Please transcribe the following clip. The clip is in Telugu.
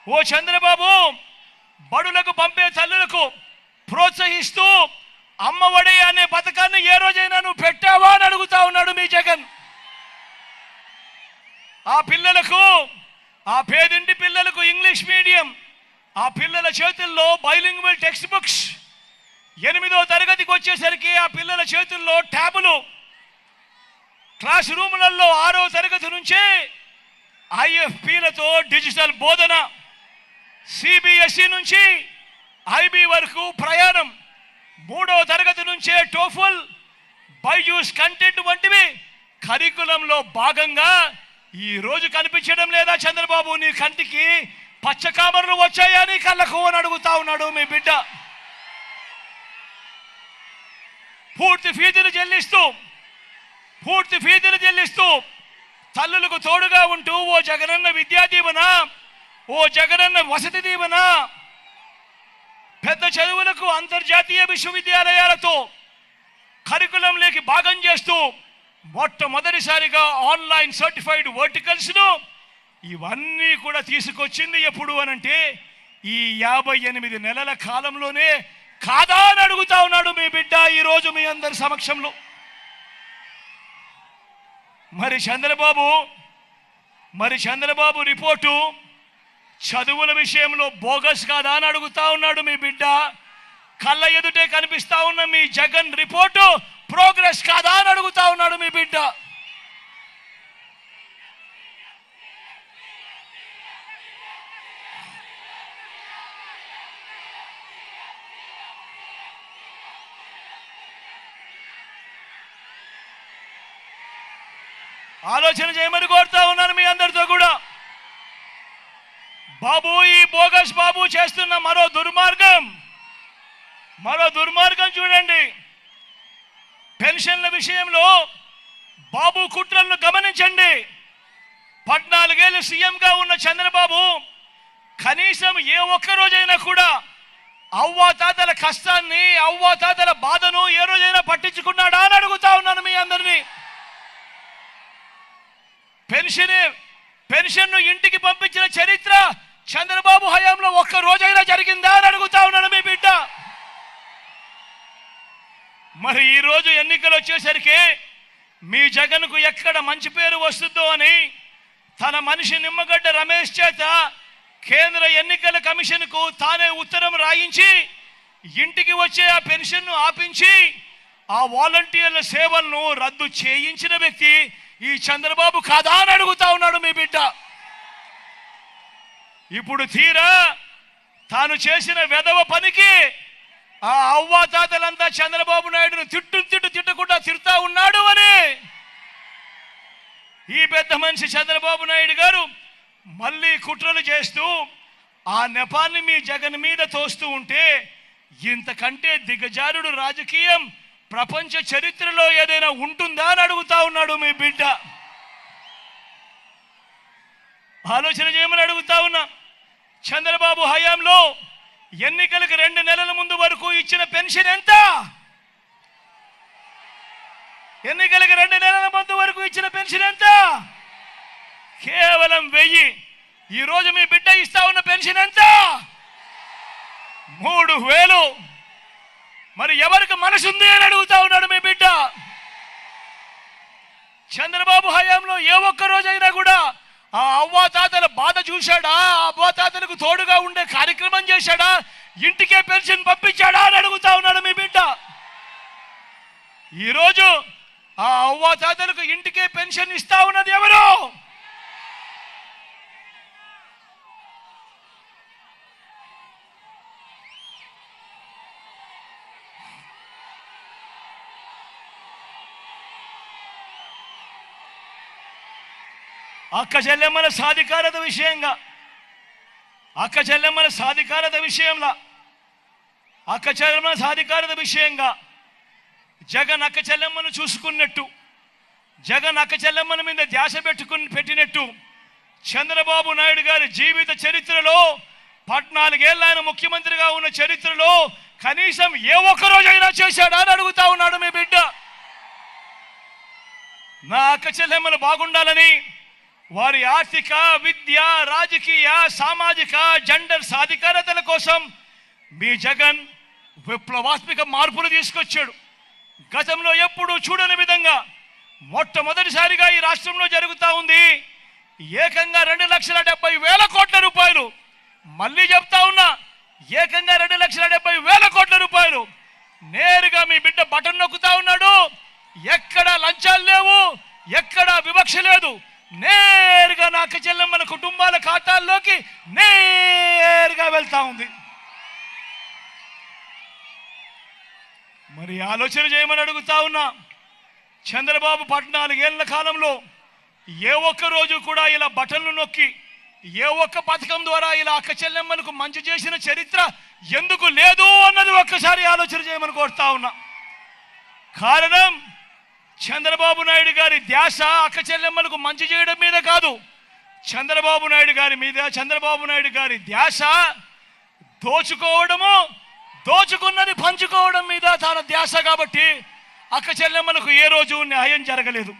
ఓ చంద్రబాబు, బడులకు పంపే తల్లులకు ప్రోత్సహిస్తూ అమ్మఒడి అనే పథకాన్ని ఏ రోజైనా నువ్వు పెట్టావా అని అడుగుతా ఉన్నాడు మీ జగన్. ఆ పిల్లలకు, ఆ పేదింటి పిల్లలకు ఇంగ్లీష్ మీడియం, ఆ పిల్లల చేతుల్లో బైలింగ్వల్ టెక్స్ట్ బుక్స్, 8వ తరగతికి వచ్చేసరికి ఆ పిల్లల చేతుల్లో ట్యాబులు, క్లాస్ రూములలో 6వ తరగతి నుంచే ఐఎఫ్పీలతో డిజిటల్ బోధన, సిబిఎస్ఈ నుంచి ఐబీ వరకు ప్రయాణం, 3వ తరగతి నుంచే టోఫుల్, బైజూస్ కంటెంట్ వంటివి కరికులంలో భాగంగా ఈ రోజు కనిపించడం లేదా చంద్రబాబు? నీ కంటికి పచ్చకామర్లు వచ్చాయా నీ కళ్ళకు అని అడుగుతా ఉన్నాడు మీ బిడ్డ. పూర్తి ఫీజులు చెల్లిస్తూ తల్లులకు తోడుగా ఉంటూ ఓ జగనన్న విద్యా దీవెన, ఓ జగనన్న వసతి దీవెన, పెద్ద చదువులకు అంతర్జాతీయ విశ్వవిద్యాలయాలతో కరికులంలోకి భాగం చేస్తూ మొట్టమొదటిసారిగా ఆన్లైన్ సర్టిఫైడ్ వర్టికల్స్ను ఇవన్నీ కూడా తీసుకొచ్చింది ఎప్పుడు అనంటే ఈ 58 నెలల కాలంలోనే కాదా అని అడుగుతా ఉన్నాడు మీ బిడ్డ ఈరోజు మీ అందరి సమక్షంలో. మరి చంద్రబాబు రిపోర్టు చదువుల విషయంలో బోగస్ కాదా అని అడుగుతా ఉన్నాడు మీ బిడ్డ. కళ్ళ ఎదుటే కనిపిస్తా ఉన్న మీ జగన్ రిపోర్టు ప్రోగ్రెస్ కాదా అని అడుగుతా ఉన్నాడు మీ బిడ్డ. ఆలోచన చేయమని కోరుతా ఉన్నాను మీ అందరితో కూడా. బాబు, ఈ బోగస్ బాబు చేస్తున్న మరో దుర్మార్గం చూడండి. పెన్షన్ల విషయంలో బాబు కుట్రలను గమనించండి. 14 ఏళ్ళు సీఎంగా ఉన్న చంద్రబాబు కనీసం ఏ ఒక్క రోజైనా కూడా అవ్వాతాతల కష్టాన్ని, అవ్వాతాతల బాధను ఏ రోజైనా పట్టించుకున్నాడా అని అడుగుతా ఉన్నాను మీ అందరినీ. పెన్షన్ను ఇంటికి పంపించిన చరిత్ర చంద్రబాబు హయాంలో ఒక్క రోజైనా జరిగిందా అని అడుగుతా ఉన్నాను మీ బిడ్డ. మరి ఈరోజు ఎన్నికలు వచ్చేసరికి మీ జగన్కు ఎక్కడ మంచి పేరు వస్తుందో అని తన మనిషి నిమ్మగడ్డ రమేష్ చేత కేంద్ర ఎన్నికల కమిషన్కు తానే ఉత్తరం రాయించి ఇంటికి వచ్చే ఆ పెన్షన్ను ఆపించి ఆ వాలంటీర్ల సేవలను రద్దు చేయించిన వ్యక్తి ఈ చంద్రబాబు కాదా అని అడుగుతా ఉన్నాడు మీ బిడ్డ. ఇప్పుడు తీరా తాను చేసిన వెధవ పనికి ఆ అవ్వాతాతలంతా చంద్రబాబు నాయుడును తిట్టకుండా తిడతా ఉన్నాడు అని ఈ పెద్ద మనిషి చంద్రబాబు నాయుడు గారు మళ్ళీ కుట్రలు చేస్తూ ఆ నెపాన్ని మీ జగన్ మీద తోస్తూ ఉంటే ఇంతకంటే దిగజారుడు రాజకీయం ప్రపంచ చరిత్రలో ఏదైనా ఉంటుందా అని అడుగుతా ఉన్నాడు మీ బిడ్డ. ఆలోచన చేయమని అడుగుతా ఉన్నా. చంద్రబాబు హయాంలో ఎన్నికలకు 2 నెలల ముందు వరకు ఇచ్చిన పెన్షన్ ఎంత? ఎన్నికలకు 2 నెలల ముందు వరకు ఇచ్చిన పెన్షన్ ఎంత? కేవలం 1000. ఈరోజు మీ బిడ్డ ఇస్తా ఉన్న పెన్షన్ ఎంత? 3000. మరి ఎవరికి మనసుంది అని అడుగుతా ఉన్నాడు మీ బిడ్డ. చంద్రబాబు హయాంలో ఏ ఒక్క రోజైనా కూడా ఆ అవ్వాతాతల బాధ చూశాడా? ఆ అవ్వాతాతలకు తోడుగా ఉండే కార్యక్రమం చేశాడా? ఇంటికే పెన్షన్ పంపించాడా అని అడుగుతా ఉన్నాడు మీ బిడ్డ. ఈరోజు ఆ అవ్వాతాతలకు ఇంటికే పెన్షన్ ఇస్తా ఉన్నది ఎవరు? అక్క చెల్లెమ్మల సాధికారత విషయంగా జగన్ అక్క చెల్లెమ్మను చూసుకున్నట్టు, జగన్ అక్క చెల్లెమ్మల మీద ధ్యాస పెట్టినట్టు చంద్రబాబు నాయుడు గారి జీవిత చరిత్రలో 14 ఏళ్ళు ఆయన ముఖ్యమంత్రిగా ఉన్న చరిత్రలో కనీసం ఏ ఒక్క రోజైనా చేశాడా అని అడుగుతా ఉన్నాడు మీ బిడ్డ. నా అక్క చెల్లెమ్మలు బాగుండాలని వారి ఆర్థిక, విద్య, రాజకీయ, సామాజిక, జెండర్ సాధికారతల కోసం మీ జగన్ విప్లవాత్మక మార్పులు తీసుకొచ్చాడు. గతంలో ఎప్పుడూ చూడని విధంగా మొట్టమొదటిసారిగా ఈ రాష్ట్రంలో జరుగుతూ ఉంది. ఏకంగా 2,70,000 కోట్ల రూపాయలు, మళ్ళీ చెప్తా ఉన్నా, ఏకంగా 2,70,000 కోట్ల రూపాయలు నేరుగా మీ బిడ్డ బటన్ నొక్కుతా ఉన్నాడు. ఎక్కడ లంచాలు లేవు, ఎక్కడ వివక్ష లేదు. నేరుగా నా అక్క చెల్లెమ్మల కుటుంబాల ఖాతాల్లోకి నేరుగా వెళ్తా ఉంది. మరి ఆలోచన చేయమని అడుగుతా ఉన్నా. చంద్రబాబు 14 ఏళ్ల కాలంలో ఏ ఒక్క రోజు కూడా ఇలా బటన్లు నొక్కి ఏ ఒక్క పథకం ద్వారా ఇలా అక్క చెల్లెమ్మలకు మంచి చేసిన చరిత్ర ఎందుకు లేదు అన్నది ఒక్కసారి ఆలోచన చేయమని కోరుతా ఉన్నా. కారణం చంద్రబాబు నాయుడు గారి ధ్యాస అక్క చెల్లెమ్మలకు మంచి చేయడం మీద కాదు. చంద్రబాబు నాయుడు గారి ధ్యాస దోచుకోవడము, దోచుకున్నది పంచుకోవడం మీద తన ధ్యాస. కాబట్టి అక్క చెల్లెమ్మలకు ఏ రోజు న్యాయం జరగలేదు.